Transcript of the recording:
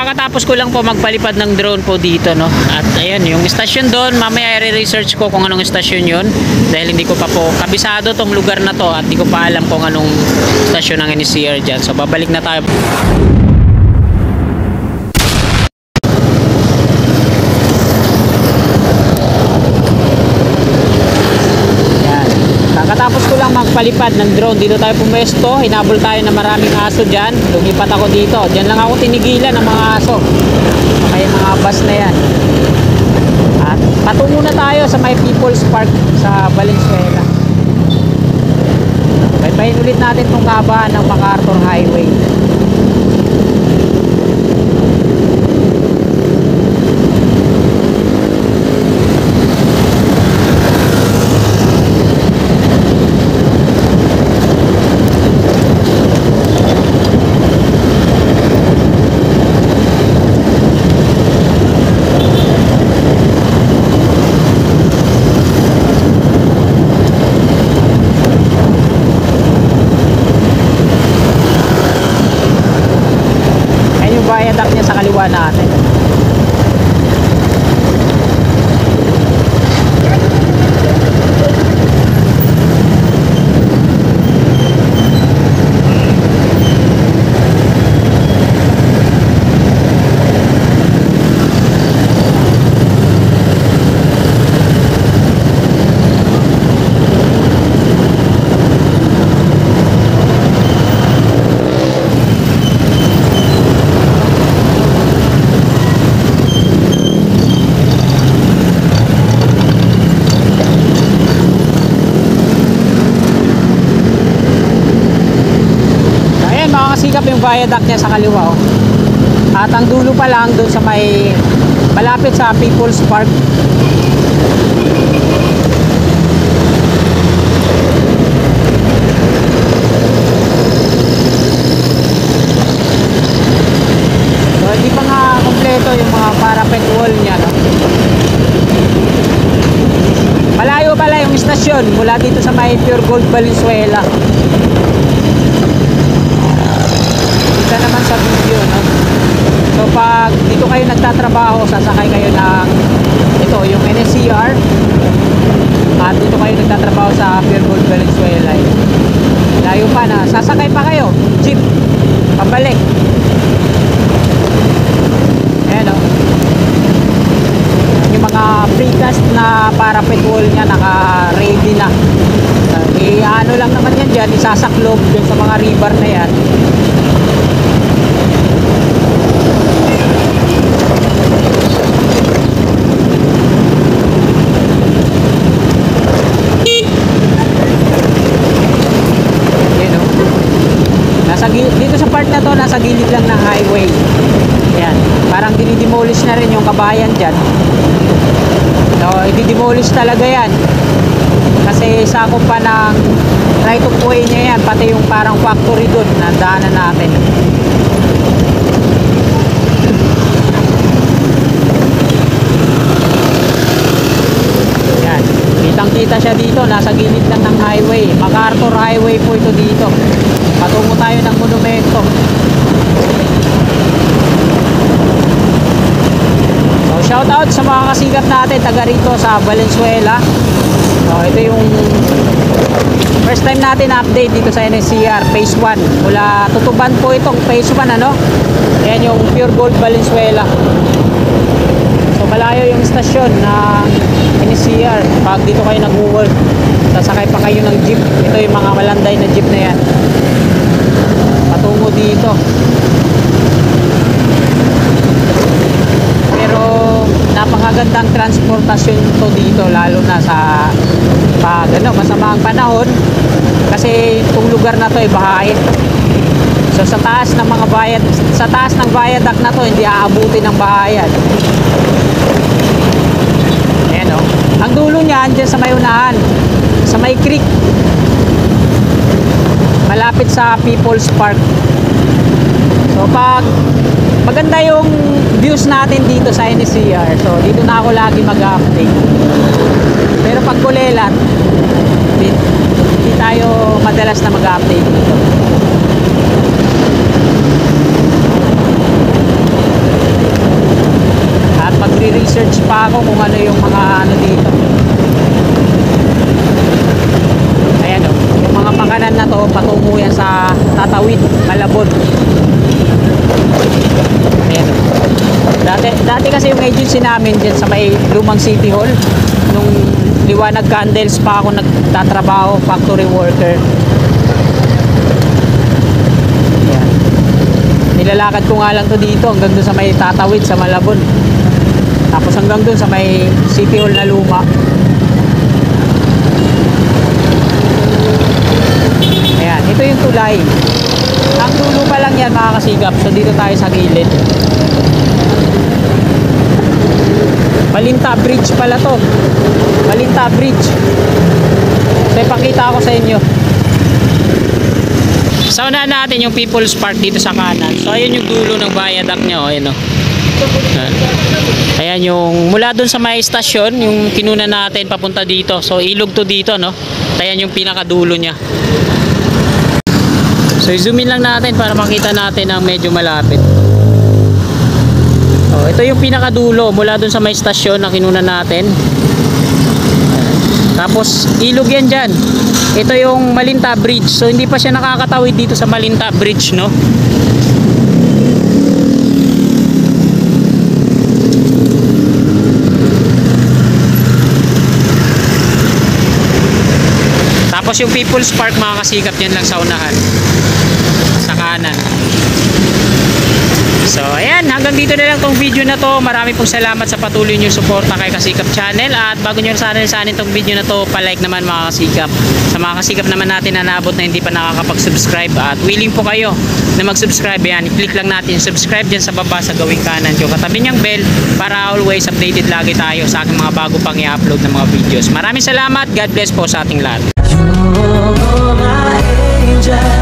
kakatapos ko lang po magpalipad ng drone po dito, no. At ayan, yung station doon, mamaya i-research ko kung anong station yun. Dahil hindi ko pa po kabisado tong lugar na to at hindi ko pa alam kung anong station ng NCR dyan. So babalik na tayo. Tapos ko lang magpalipad ng drone. Dito tayo pumesto. Hinabol tayo na maraming aso dyan. Lumipat ako dito. Dyan lang ako tinigilan ng mga aso. Kaya mga bus na yan. At patungo na tayo sa may People's Park sa Valenzuela. Baybayin ulit natin itong kabahan ng MacArthur Highway. Viaduct niya sa kaliwa natin. Sikap yung viaduct niya sa kaliwa, oh. At ang dulo pa lang doon sa may malapit sa People's Park. So hindi pa nga kompleto yung mga parapet wall niya, no? Malayo pala yung istasyon mula dito sa may Pure Gold Valenzuela. Naman sa video, no? So pag dito kayo nagtatrabaho, sasakay kayo ng ito, yung NCR, at dito kayo nagtatrabaho sa Pure Gold Valenzuela. Layo pa na, sasakay pa kayo jeep pabalik. Ayan, no? Yung mga precast na parapet wall nya naka ready na. Ano lang naman yan dyan, isasaklob dyan sa mga rebar na yan. Dito sa part na to, nasa gilid lang ng highway. Yan, parang dinidemolish na rin yung kabayan dyan. So, i-demolish talaga yan. Kasi sakop pa ng right of way niya yan. Pati yung parang factory doon na daanan natin. Yan, kitang kita siya dito. Nasa gilid lang ng highway. MacArthur Highway po ito dito. Patungo tayo ng monumento. So shout out sa mga kasikat natin taga rito sa Valenzuela. So ito yung first time natin update dito sa NCR Phase 1. Mula Tutuban po itong Phase 1, ano? Ayan yung Pure Gold Valenzuela. So malayo yung istasyon na NCR. Pag dito kayo nag-work, sasakay pa kayo ng jeep. Ito yung mga malanday na jeep na yan. Patungo dito. Pero napakagandang transportasyon to dito, lalo na sa pag masamang panahon, kasi itong lugar na to ay bahain. So sa taas ng mga sa taas ng viaduct na to, hindi aabuti ng bahayan. Ayan, oh. Ang dulo niyan dyan sa may unahan, sa may creek, malapit sa People's Park. So pag maganda yung views natin dito sa NCR, so dito na ako lagi mag-update. Pero pag kulelat, hindi tayo madalas na mag-update dito. pa ako kung ano yung mga ano dito. Ayan o, yung mga pakanan na to patungo yan sa Tatawid, Malabon. Ayan o. Dati kasi yung agency namin dyan sa may Lumang City Hall, nung Liwanag Candles pa ako nagtatrabaho, factory worker. Ayan. Nilalakad ko nga lang to dito hanggang dun sa may Tatawid sa Malabon. Tapos hanggang dun sa may City Hall na luma. Ayan, ito yung tulay. Ang dulo pa lang yan mga kasigap. So dito tayo sa gilid. Malinta Bridge pala to. Malinta Bridge. So ipakita ko sa inyo. Sa unahan natin yung People's Park dito sa kanan. So ayun yung dulo ng viaduct niya. Ayun o. Ayan yung mula dun sa may stasyon, yung kinuna natin papunta dito. So ilog to dito, no? Ayan yung pinakadulo niya. So zoom in lang natin para makita natin ang medyo malapit. So ito yung pinakadulo mula dun sa may stasyon na kinuna natin. Tapos ilog yan dyan. Ito yung Malinta Bridge. So hindi pa siya nakakatawid dito sa Malinta Bridge, no? Tapos yung People's Park mga kasikap yan lang sa unahan, sa kanan. So ayan, hanggang dito na lang tong video na to. Marami pong salamat sa patuloy nyo suporta kay Kasikap Channel. At bago nyo sana tong video na to, palike naman mga kasikap. Sa mga kasikap naman natin na naabot na hindi pa nakakapag-subscribe at willing po kayo na mag-subscribe, yan, i-click lang natin subscribe dyan sa baba sa gawing kanan yung katabi niyang bell para always updated lagi tayo sa aking mga bago pang i-upload na mga videos. Maraming salamat, God bless po sa ating lahat. You're my angel.